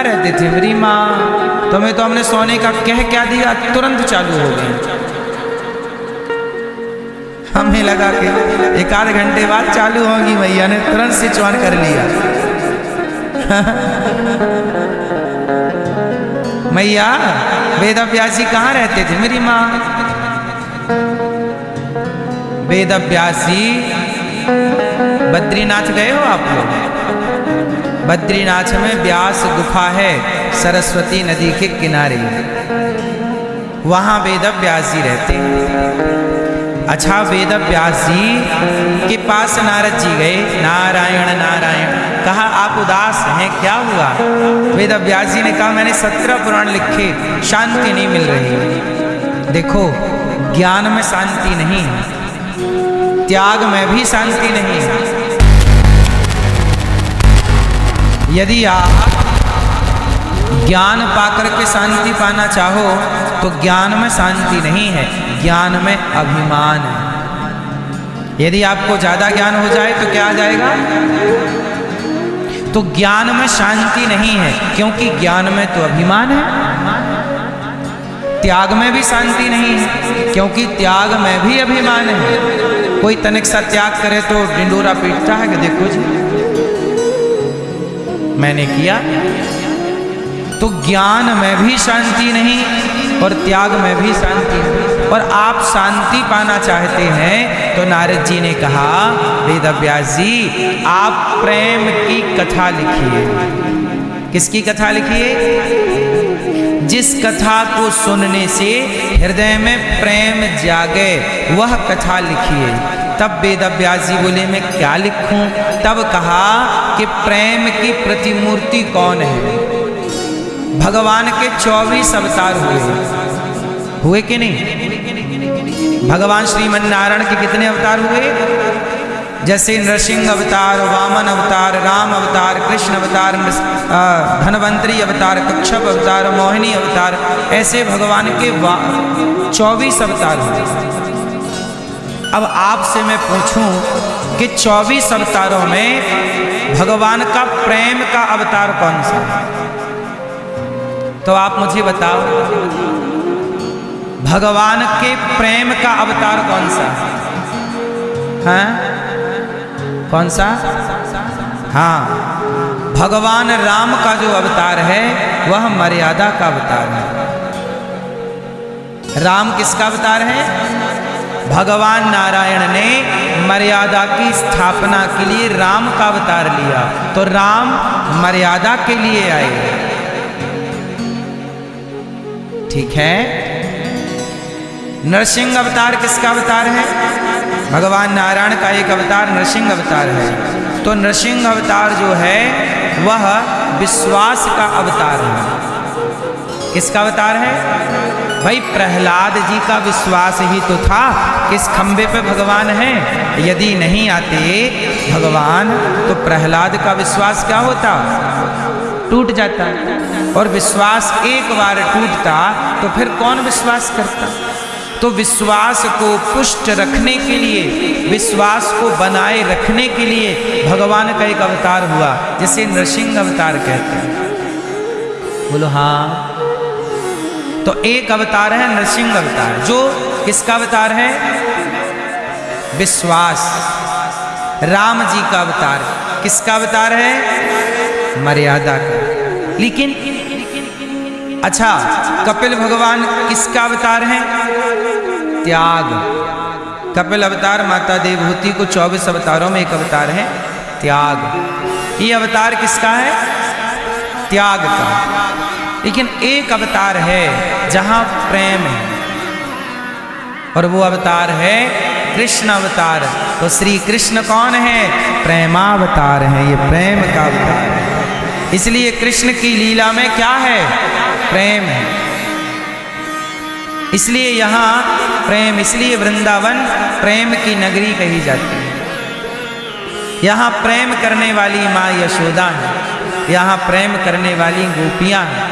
रहते थे मेरी माँ, तुम्हें तो हमने सोने का कह क्या दिया, तुरंत चालू हो गई। हमें लगा कि एक आध घंटे बाद चालू होगी, मैया ने तुरंत स्विच ऑन कर लिया। मैया वेदव्यास जी कहाँ रहते थे मेरी माँ? वेदव्यास जी बद्रीनाथ गए हो आप लोग? बद्रीनाथ में व्यास गुफा है, सरस्वती नदी के किनारे, वहां वेदव्यास जी रहते हैं। अच्छा, वेदव्यास जी के पास नारद जी गए, नारायण नारायण, कहा आप उदास हैं, क्या हुआ? वेदव्यास जी ने कहा मैंने 17 पुराण लिखे, शांति नहीं मिल रही। देखो, ज्ञान में शांति नहीं है, त्याग में भी शांति नहीं है। यदि आप ज्ञान पाकर के शांति पाना चाहो तो ज्ञान में शांति नहीं है, ज्ञान में अभिमान है। यदि आपको ज्यादा ज्ञान हो जाए तो क्या आ जाएगा? तो ज्ञान में शांति नहीं है, क्योंकि ज्ञान में तो अभिमान है। त्याग में भी शांति नहीं है, क्योंकि त्याग में भी अभिमान है। कोई तनिक सा त्याग करे तो डिंडोरा पीटता है कि देखो जी मैंने किया। तो ज्ञान में भी शांति नहीं और त्याग में भी शांति नहीं। और आप शांति पाना चाहते हैं तो नारद जी ने कहा वेदव्यास जी आप प्रेम की कथा लिखिए। किसकी कथा लिखिए? जिस कथा को सुनने से हृदय में प्रेम जागे वह कथा लिखिए। तब वेदव्यास जी बोले मैं क्या लिखूं? तब कहा कि प्रेम की प्रतिमूर्ति कौन है? भगवान के 24 अवतार हुए कि नहीं? भगवान श्रीमन नारायण के कितने अवतार हुए? जैसे नरसिंह अवतार, वामन अवतार, राम अवतार, कृष्ण अवतार, धनवंतरी अवतार, कच्छप अवतार, मोहिनी अवतार, ऐसे भगवान के 24 अवतार हुए। अब आपसे मैं पूछूं कि 24 अवतारों में भगवान का प्रेम का अवतार कौन सा? तो आप मुझे बताओ, भगवान के प्रेम का अवतार कौन सा? हाँ, कौन सा? हाँ, भगवान राम का जो अवतार है वह मर्यादा का अवतार है। राम किसका अवतार है? भगवान नारायण ने मर्यादा की स्थापना के लिए राम का अवतार लिया, तो राम मर्यादा के लिए आए। ठीक है। नरसिंह अवतार किसका अवतार है? भगवान नारायण का एक अवतार नरसिंह अवतार है। तो नरसिंह अवतार जो है वह विश्वास का अवतार है। किसका अवतार है? भाई प्रहलाद जी का विश्वास ही तो था कि इस खंबे पे भगवान है, यदि नहीं आते भगवान तो प्रहलाद का विश्वास क्या होता? टूट जाता। और विश्वास एक बार टूटता तो फिर कौन विश्वास करता? तो विश्वास को पुष्ट रखने के लिए, विश्वास को बनाए रखने के लिए भगवान का एक अवतार हुआ, जिसे नरसिंह अवतार कहते हैं। बोलो हाँ। तो एक अवतार है नरसिंह अवतार, जो किसका अवतार है? विश्वास। राम जी का अवतार किसका अवतार है? मर्यादा का। लेकिन अच्छा, कपिल भगवान किसका अवतार है? त्याग। कपिल अवतार माता देवहूति को 24 अवतारों में एक अवतार है त्याग। ये अवतार किसका है? त्याग का। लेकिन एक अवतार है जहां प्रेम है, और वो अवतार है कृष्ण अवतार। तो श्री कृष्ण कौन है? प्रेमावतार है। ये प्रेम का अवतार है। इसलिए कृष्ण की लीला में क्या है? प्रेम है। इसलिए यहाँ प्रेम, इसलिए वृंदावन प्रेम की नगरी कही जाती है। यहाँ प्रेम करने वाली माँ यशोदा है, यहाँ प्रेम करने वाली गोपियाँ हैं,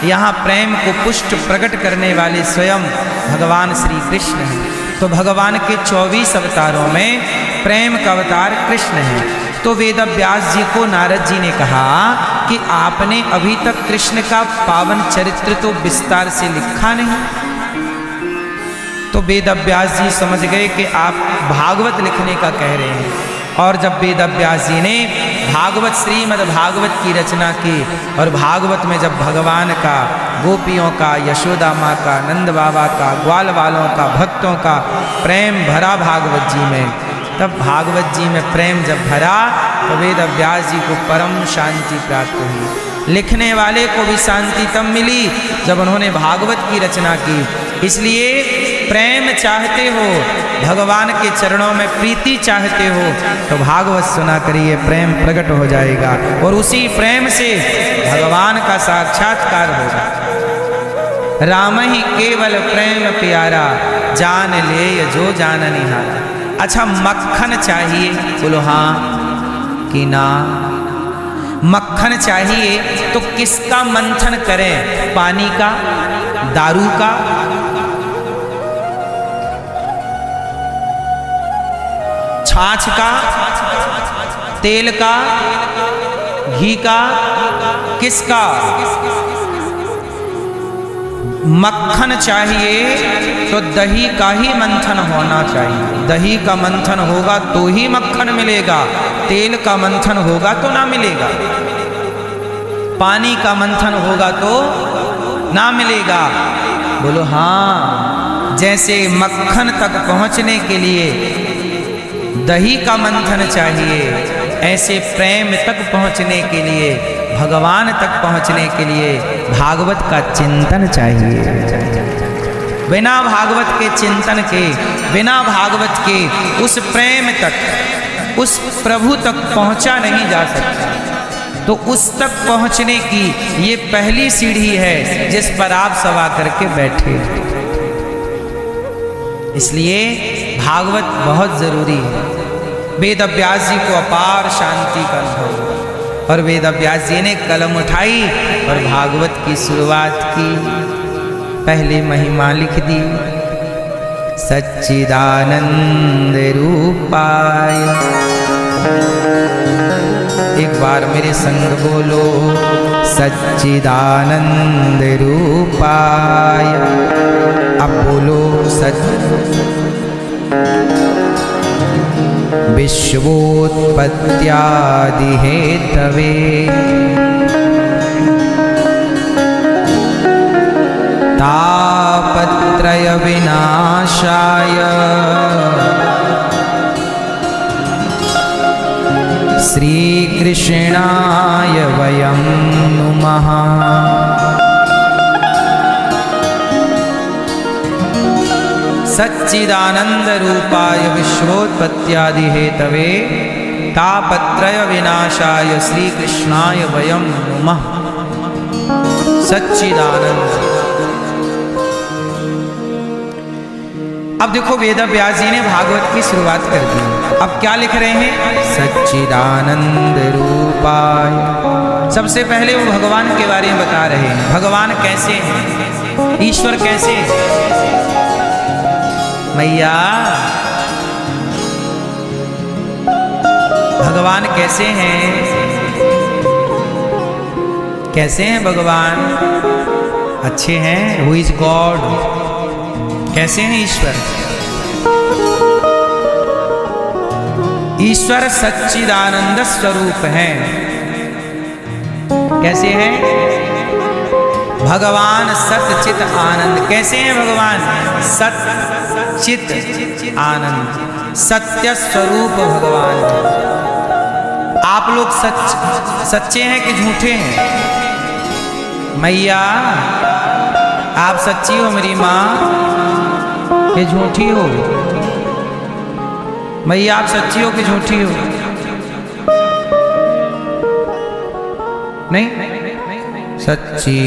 यहाँ प्रेम को पुष्ट प्रकट करने वाले स्वयं भगवान श्री कृष्ण हैं। तो भगवान के 24 अवतारों में प्रेम का अवतार कृष्ण है। तो वेद व्यास जी को नारद जी ने कहा कि आपने अभी तक कृष्ण का पावन चरित्र तो विस्तार से लिखा नहीं। तो वेद व्यास जी समझ गए कि आप भागवत लिखने का कह रहे हैं। और जब वेद व्यास जी ने भागवत श्रीमद् भागवत की रचना की, और भागवत में जब भगवान का, गोपियों का, यशोदा माँ का, नंद बाबा का, ग्वाल वालों का, भक्तों का प्रेम भरा भागवत जी में, तब भागवत जी में प्रेम जब भरा तो वेद व्यास जी को परम शांति प्राप्त हुई। लिखने वाले को भी शांति तब मिली जब उन्होंने भागवत की रचना की। इसलिए प्रेम चाहते हो, भगवान के चरणों में प्रीति चाहते हो, तो भागवत सुना करिए, प्रेम प्रकट हो जाएगा और उसी प्रेम से भगवान का साक्षात्कार होगा। राम ही केवल प्रेम प्यारा, जान ले जो जान निहारा। अच्छा, मक्खन चाहिए? बोलो हाँ कि ना। मक्खन चाहिए तो किसका मंथन करें? पानी का, दारू का? छाछ का, तेल का, घी का, किसका? मक्खन चाहिए तो दही का ही मंथन होना चाहिए। दही का मंथन होगा तो ही मक्खन मिलेगा, तेल का मंथन होगा तो ना मिलेगा, पानी का मंथन होगा तो ना मिलेगा। बोलो हाँ। जैसे मक्खन तक पहुंचने के लिए दही का मंथन चाहिए, ऐसे प्रेम तक पहुंचने के लिए, भगवान तक पहुंचने के लिए भागवत का चिंतन चाहिए। बिना भागवत के चिंतन के, बिना भागवत के उस प्रेम तक, उस प्रभु तक पहुंचा नहीं जा सकता। तो उस तक पहुंचने की ये पहली सीढ़ी है जिस पर आप सवा करके बैठे। इसलिए भागवत बहुत जरूरी है। वेद व्यास जी को अपार शांति का अनुभव, और वेद व्यास जी ने कलम उठाई और भागवत की शुरुआत की। पहले महिमा लिख दी, सच्चिदानंद रूपाय। एक बार मेरे संग बोलो, सच्चिदानंद रूपाय। अब बोलो विश्वोत्पत्त्यादि हेतवे तापत्रय विनाशाय श्रीकृष्णाय वयं नुमः। सच्चिदानंद रूपाय विश्वोत्पत्त्यादि हेतवे तापत्रय विनाशाय श्रीकृष्णाय वयं नुमः। सच्चिदानंद। अब देखो वेद व्यास जी ने भागवत की शुरुआत कर दी। अब क्या लिख रहे हैं? सच्चिदानंद रूपाय। सबसे पहले वो भगवान के बारे में बता रहे हैं। भगवान कैसे हैं, ईश्वर कैसे हैं। मैया भगवान कैसे हैं? कैसे हैं भगवान? अच्छे हैं। Who is God? कैसे हैं ईश्वर? ईश्वर सच्चिदानंद स्वरूप हैं। कैसे हैं भगवान? सच्चित आनंद। कैसे हैं भगवान? सच्चित आनंद, सत्य स्वरूप भगवान। आप लोग सच्चे हैं कि झूठे हैं? मैया आप सच्ची हो मेरी माँ कि झूठी हो? मैया आप सच्ची हो कि झूठी हो? नहीं, सच्ची।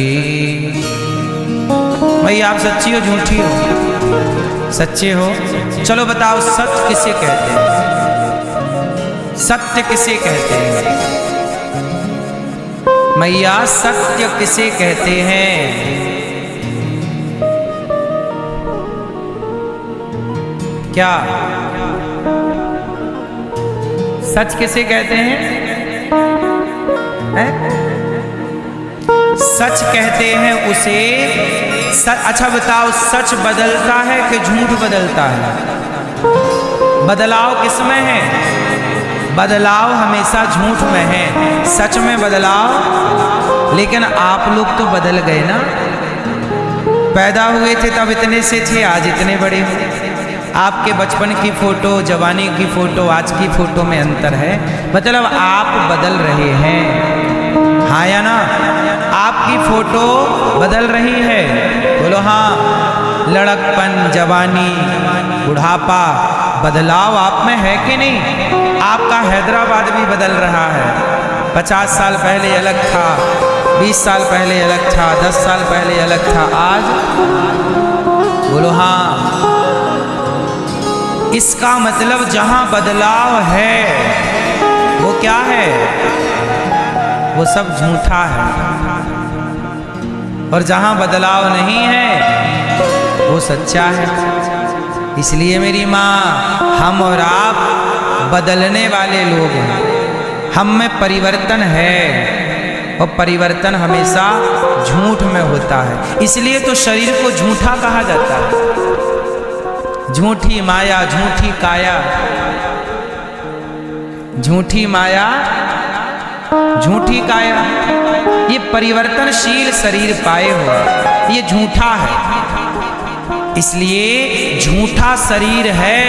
मैया आप सच्ची हो झूठी हो? सच्चे हो। चलो बताओ, सत्य किसे कहते हैं? सत्य किसे कहते हैं? मैया सत्य किसे कहते हैं? क्या सच किसे कहते हैं? सच कहते हैं उसे। अच्छा बताओ, सच बदलता है कि झूठ बदलता है? बदलाव किसमें है? बदलाव हमेशा झूठ में है, सच में बदलाव। लेकिन आप लोग तो बदल गए ना। पैदा हुए थे तब इतने से थे, आज इतने बड़े हो। आपके बचपन की फोटो, जवानी की फोटो, आज की फोटो में अंतर है। मतलब आप बदल रहे हैं, हाँ या ना? आपकी फोटो बदल रही है। बोलो हाँ। लड़कपन, जवानी, बुढ़ापा, बदलाव आप में है कि नहीं? आपका हैदराबाद भी बदल रहा है। 50 साल पहले अलग था, 20 साल पहले अलग था, 10 साल पहले अलग था, आज बोलो हाँ। इसका मतलब जहां बदलाव है वो क्या है? वो सब झूठा है। और जहां बदलाव नहीं है वो सच्चा है। इसलिए मेरी माँ, हम और आप बदलने वाले लोग हैं। हम में परिवर्तन है और परिवर्तन हमेशा झूठ में होता है। इसलिए तो शरीर को झूठा कहा जाता है। झूठी माया, झूठी काया, झूठी माया, झूठी काया, ये परिवर्तनशील शरीर पाए हो, ये झूठा है। इसलिए झूठा शरीर है।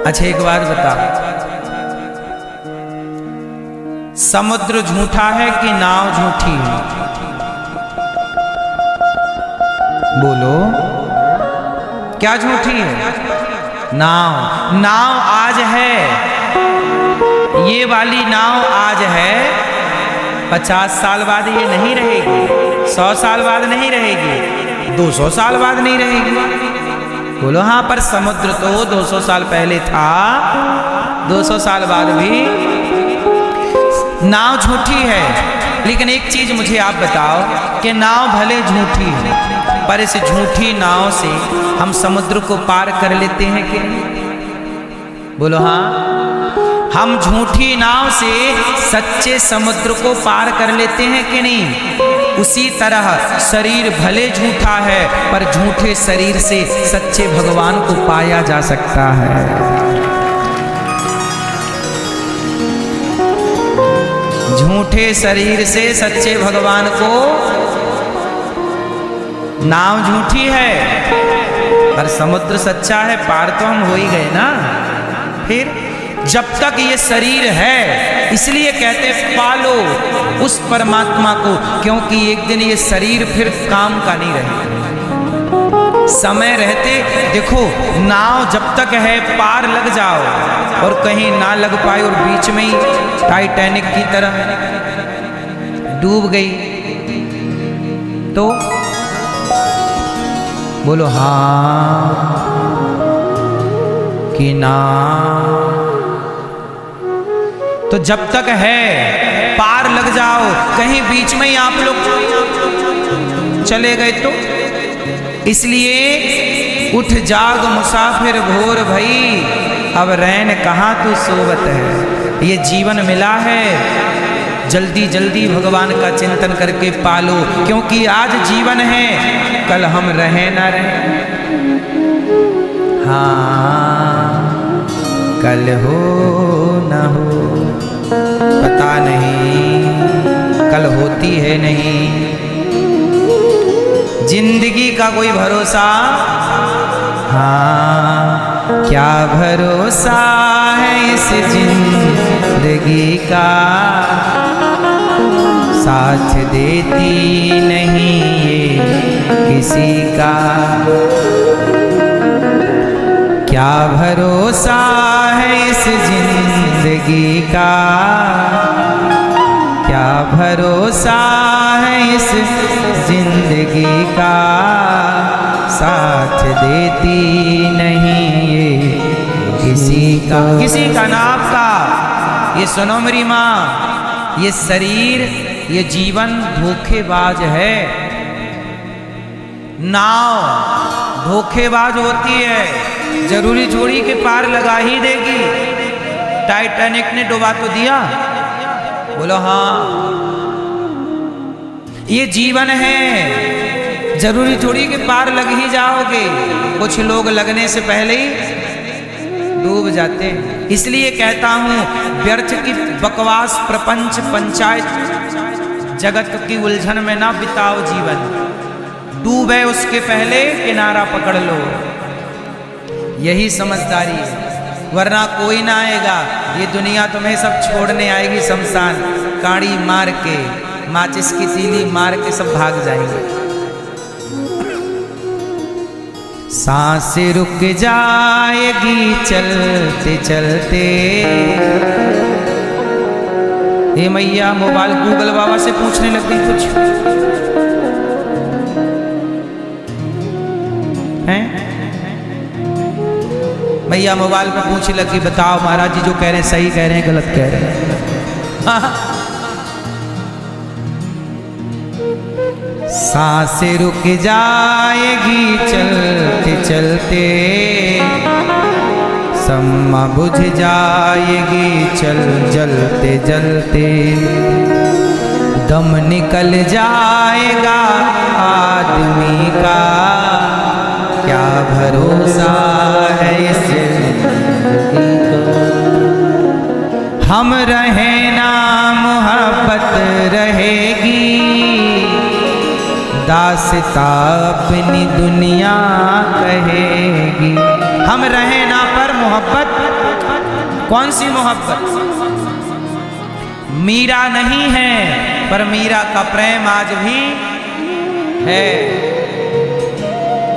अच्छा एक बात बता, समुद्र झूठा है कि नाव झूठी है? बोलो, क्या झूठी है? नाव। नाव आज है, ये वाली नाव आज है, 50 साल बाद ये नहीं रहेगी, 100 साल बाद नहीं रहेगी, 200 साल बाद नहीं रहेगी। बोलो हाँ। पर समुद्र तो 200 साल पहले था, 200 साल बाद भी नाव झूठी है। लेकिन एक चीज मुझे आप बताओ कि नाव भले झूठी है, पर इस झूठी नाव से हम समुद्र को पार कर लेते हैं कि नहीं? बोलो हाँ। हम झूठी नाव से सच्चे समुद्र को पार कर लेते हैं कि नहीं? उसी तरह शरीर भले झूठा है, पर झूठे शरीर से सच्चे भगवान को पाया जा सकता है। झूठे शरीर से सच्चे भगवान को, नाव झूठी है पर समुद्र सच्चा है, पार तो हम हो ही गए ना। फिर जब तक ये शरीर है, इसलिए कहते पालो उस परमात्मा को, क्योंकि एक दिन ये शरीर फिर काम का नहीं रहेगा। समय रहते देखो, नाव जब तक है पार लग जाओ, और कहीं ना लग पाए और बीच में ही टाइटैनिक की तरह डूब गई तो बोलो हाँ कि ना। तो जब तक है पार लग जाओ, कहीं बीच में ही आप लोग चले गए तो। इसलिए उठ जाग मुसाफिर भोर भई, अब रैन कहाँ तू सोवत है। ये जीवन मिला है, जल्दी जल्दी भगवान का चिंतन करके पालो, क्योंकि आज जीवन है, कल हम रहे ना रहे। हाँ, कल हो न हो पता नहीं, कल होती है नहीं। जिंदगी का कोई भरोसा, हाँ क्या भरोसा है इस जिंदगी का, साथ देती नहीं ये किसी का। क्या भरोसा है इस जिंदगी का, क्या भरोसा है इस जिंदगी का, साथ देती नहीं ये किसी का। किसी का ना आपका। ये सुनो मेरी माँ, ये शरीर, ये जीवन धोखेबाज है। नाव धोखेबाज होती है, जरूरी थोड़ी के पार लगा ही देगी। टाइटैनिक ने डुबा तो दिया, बोलो हाँ। ये जीवन है, जरूरी थोड़ी के पार लग ही जाओगे। कुछ लोग लगने से पहले ही डूब जाते हैं। इसलिए कहता हूं, व्यर्थ की बकवास प्रपंच पंचायत जगत की उलझन में ना बिताओ जीवन। डूबे उसके पहले किनारा पकड़ लो, यही समझदारी है। वरना कोई ना आएगा, ये दुनिया तुम्हें सब छोड़ने आएगी। शमशान काड़ी मार के, माचिस की तीली मार के सब भाग जाएंगे। सांस रुक जाएगी चलते चलते। हे मैया, मोबाइल गूगल बाबा से पूछने लग गई कुछ हैं? मैया मोबाइल पे पूछने लगी, बताओ महाराज जी जो कह रहे हैं सही कह रहे हैं गलत कह रहे हैं? सांस रुक जाएगी चलते चलते, सम्मा बुझ जाएगी चल जलते जलते। दम निकल जाएगा आदमी का, क्या भरोसा है इस जिंदगी को। हम रहे ना मोहब्बत रहेगी, दास्तां अपनी दुनिया कहेगी। हम रहे ना पर मोहब्बत, कौन सी मोहब्बत? मीरा नहीं है पर मीरा का प्रेम आज भी है।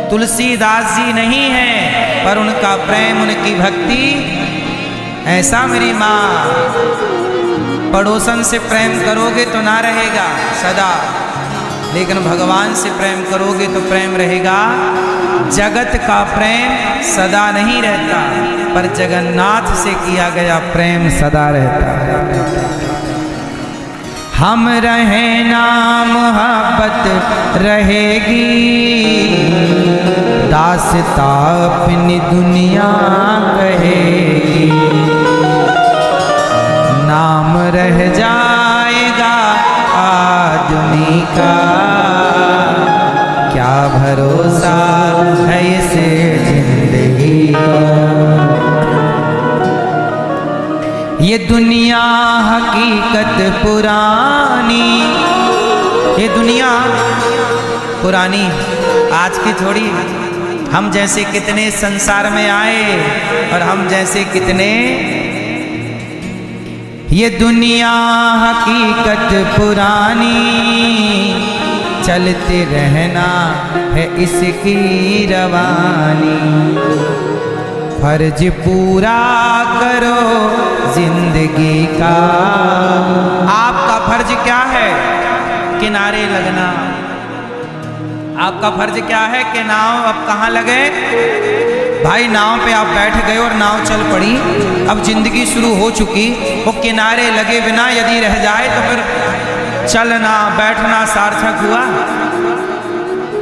तुलसीदास जी नहीं है पर उनका प्रेम, उनकी भक्ति ऐसा। मेरी माँ, पड़ोसन से प्रेम करोगे तो ना रहेगा सदा, लेकिन भगवान से प्रेम करोगे तो प्रेम रहेगा। जगत का प्रेम सदा नहीं रहता, पर जगन्नाथ से किया गया प्रेम सदा रहता है। हम रहे ना मोहब्बत रहेगी, दास्तां अपनी दुनिया कहेगी। नाम रह जाएगा आदमी का, क्या भरोसा है इस जिंदगी का। ये दुनिया हकीकत पुरानी, ये दुनिया पुरानी आज की थोड़ी। हम जैसे कितने संसार में आए और हम जैसे कितने। ये दुनिया हकीकत पुरानी, चलते रहना है इसकी रवानी। फर्ज पूरा करो जिंदगी का। आपका फर्ज क्या है? किनारे लगना। आपका फर्ज क्या है कि नाव अब कहाँ लगे? भाई नाव पे आप बैठ गए और नाव चल पड़ी, अब जिंदगी शुरू हो चुकी। वो किनारे लगे बिना यदि रह जाए तो फिर चलना बैठना सार्थक हुआ?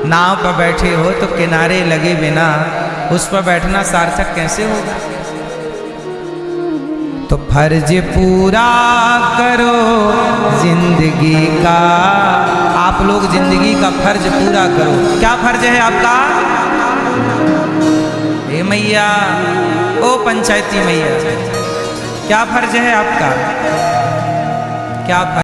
नाव पर बैठे हो तो किनारे लगे बिना उस पर बैठना सार्थक कैसे होगा? तो फर्ज पूरा करो जिंदगी का। आप लोग जिंदगी का फर्ज पूरा करो। क्या फर्ज है आपका? हे मैया, ओ पंचायती मैया, क्या फर्ज है आपका? क्या फर्ज?